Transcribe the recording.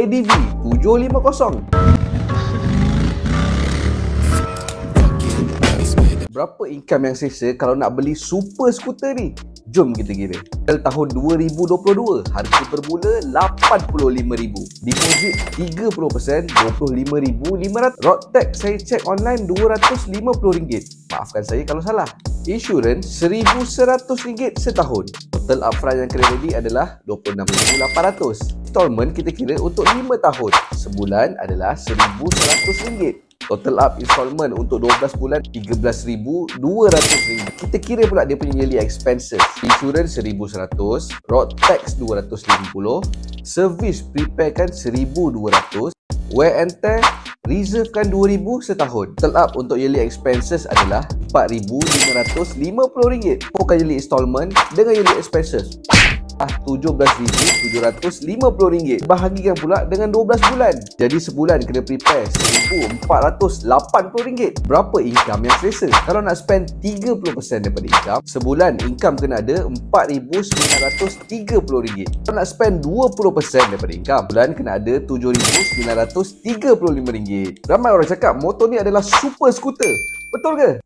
ADV 750. Berapa income yang selesa kalau nak beli super skuter ni? Jom kita kira. Tahun 2022, harga bermula RM85,000. Deposit 30%, RM25,500. Road tax saya cek online RM250. Maafkan saya kalau salah. Insurans RM1,100 setahun. Total upfront yang kena ready adalah RM26,800. Installment kita kira untuk 5 tahun. Sebulan adalah RM1,100. Total up installment untuk 12 bulan RM13,200. Kita kira pula dia punya yearly expenses. Insurans RM1,100, road tax RM250, service preparekan RM1,200, wear and tear reservekan RM2,000 setahun. Total up untuk yearly expenses adalah RM4,550. Bukan yearly installment dengan yearly expenses RM17,750. Bahagikan pula dengan 12 bulan. Jadi sebulan kena prepare RM1,480. Berapa income yang selesa? Kalau nak spend 30% daripada income, sebulan income kena ada RM4,930. Kalau nak spend 20% daripada income, bulan kena ada RM7,935. Ramai orang cakap motor ni adalah super skuter. Betul ke?